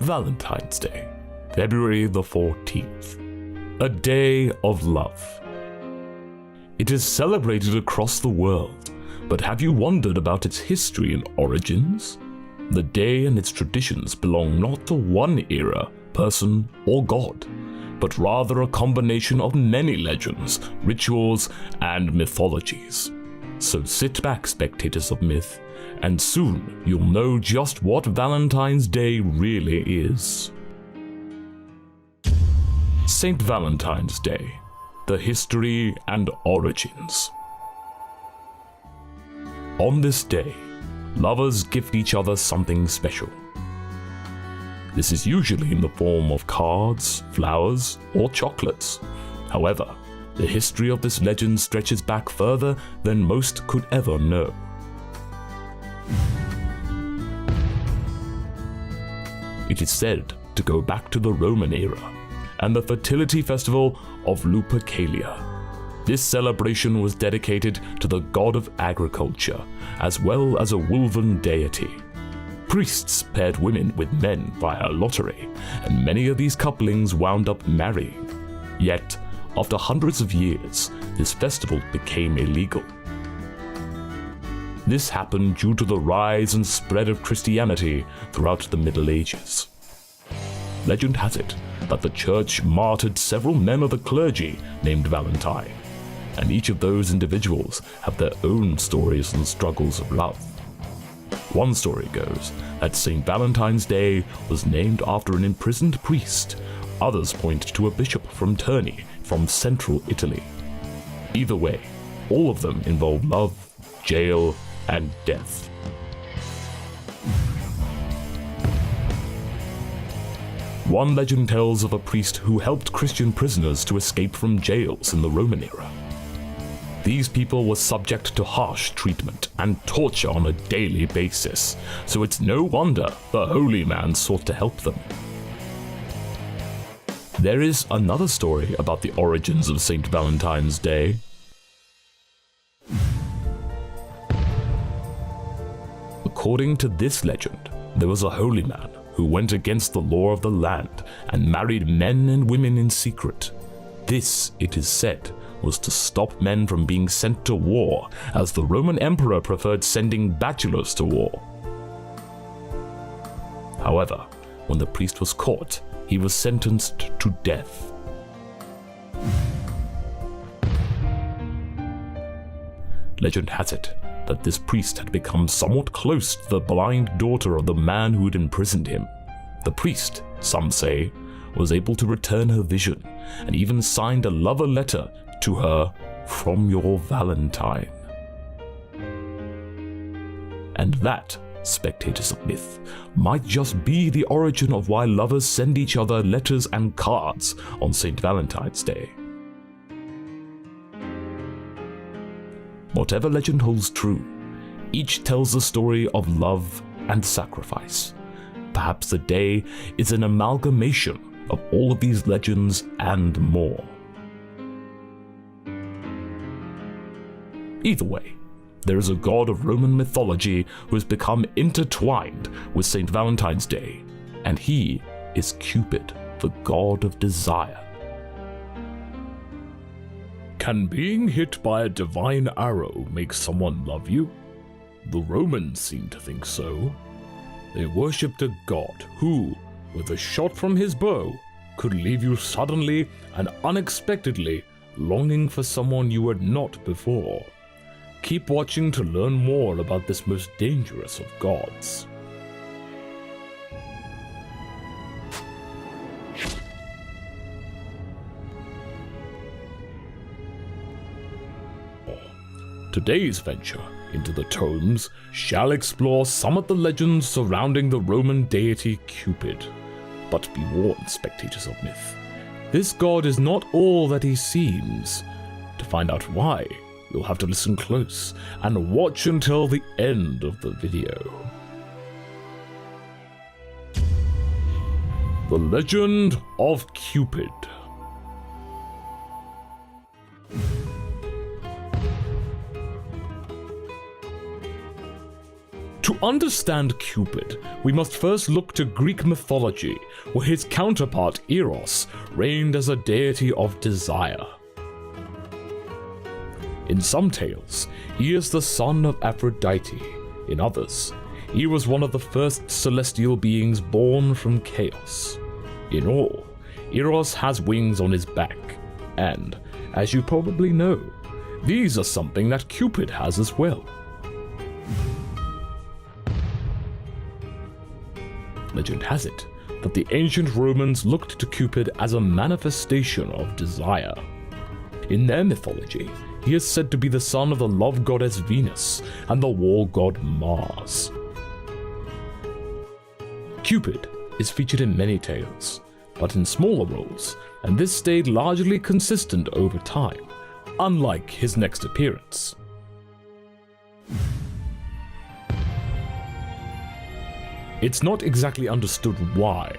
Valentine's Day, February the 14th. A day of love. It is celebrated across the world, but have you wondered about its history and origins? The day and its traditions belong not to one era, person, or god, but rather a combination of many legends, rituals, and mythologies. So sit back, spectators of myth, and soon you'll know just what Valentine's Day really is. St. Valentine's Day, the history and origins. On this day, lovers gift each other something special. This is usually in the form of cards, flowers, or chocolates. However, the history of this legend stretches back further than most could ever know. It is said to go back to the Roman era and the fertility festival of Lupercalia. This celebration was dedicated to the god of agriculture, as well as a woven deity. Priests paired women with men via lottery, and many of these couplings wound up marrying. Yet, after hundreds of years, this festival became illegal. This happened due to the rise and spread of Christianity throughout the Middle Ages. Legend has it that the church martyred several men of the clergy named Valentine, and each of those individuals have their own stories and struggles of love. One story goes that St. Valentine's Day was named after an imprisoned priest. Others point to a bishop from Terni from central Italy. Either way, all of them involve love, jail, and death. One legend tells of a priest who helped Christian prisoners to escape from jails in the Roman era. These people were subject to harsh treatment and torture on a daily basis, so it's no wonder the holy man sought to help them. There is another story about the origins of St. Valentine's Day. According to this legend, there was a holy man who went against the law of the land and married men and women in secret. This, it is said, was to stop men from being sent to war, as the Roman emperor preferred sending bachelors to war. However, when the priest was caught, he was sentenced to death. Legend has it that this priest had become somewhat close to the blind daughter of the man who had imprisoned him. The priest, some say, was able to return her vision, and even signed a lover letter to her from your Valentine. And that, spectators of myth, might just be the origin of why lovers send each other letters and cards on St. Valentine's Day. Whatever legend holds true, each tells the story of love and sacrifice. Perhaps the day is an amalgamation of all of these legends and more. Either way, there is a god of Roman mythology who has become intertwined with St. Valentine's Day, and he is Cupid, the god of desire. Can being hit by a divine arrow make someone love you? The Romans seem to think so. They worshipped a god who, with a shot from his bow, could leave you suddenly and unexpectedly longing for someone you had not before. Keep watching to learn more about this most dangerous of gods. Today's venture into the tomes shall explore some of the legends surrounding the Roman deity Cupid. But be warned, spectators of myth, this god is not all that he seems. To find out why, you'll have to listen close and watch until the end of the video. The Legend of Cupid. To understand Cupid, we must first look to Greek mythology, where his counterpart Eros reigned as a deity of desire. In some tales, he is the son of Aphrodite. In others, he was one of the first celestial beings born from chaos. In all, Eros has wings on his back, and, as you probably know, these are something that Cupid has as well. Legend has it that the ancient Romans looked to Cupid as a manifestation of desire. In their mythology, he is said to be the son of the love goddess Venus and the war god Mars. Cupid is featured in many tales, but in smaller roles, and this stayed largely consistent over time, unlike his next appearance. It's not exactly understood why,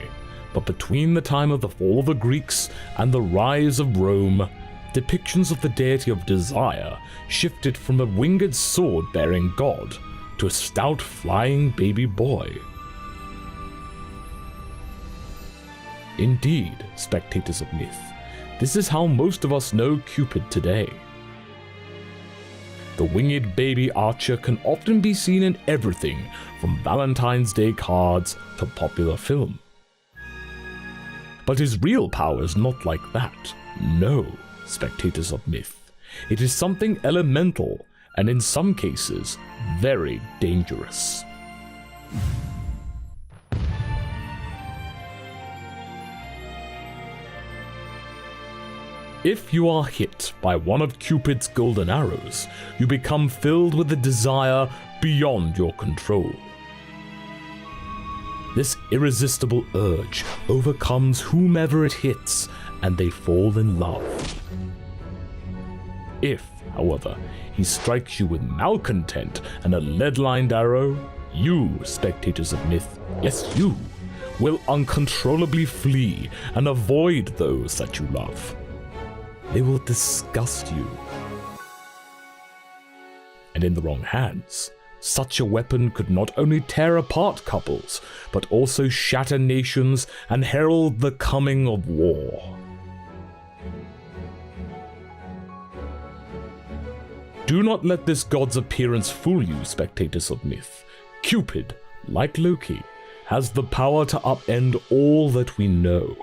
but between the time of the fall of the Greeks and the rise of Rome, depictions of the deity of desire shifted from a winged sword-bearing god to a stout flying baby boy. Indeed, spectators of myth, this is how most of us know Cupid today. The winged baby archer can often be seen in everything from Valentine's Day cards to popular film. But his real power is not like that. No, spectators of myth. It is something elemental and in some cases, very dangerous. If you are hit by one of Cupid's golden arrows, you become filled with a desire beyond your control. This irresistible urge overcomes whomever it hits, and they fall in love. If, however, he strikes you with malcontent and a lead-lined arrow, you, spectators of myth, yes you, will uncontrollably flee and avoid those that you love. They will disgust you. And in the wrong hands, such a weapon could not only tear apart couples, but also shatter nations and herald the coming of war. Do not let this god's appearance fool you, spectators of myth. Cupid, like Loki, has the power to upend all that we know.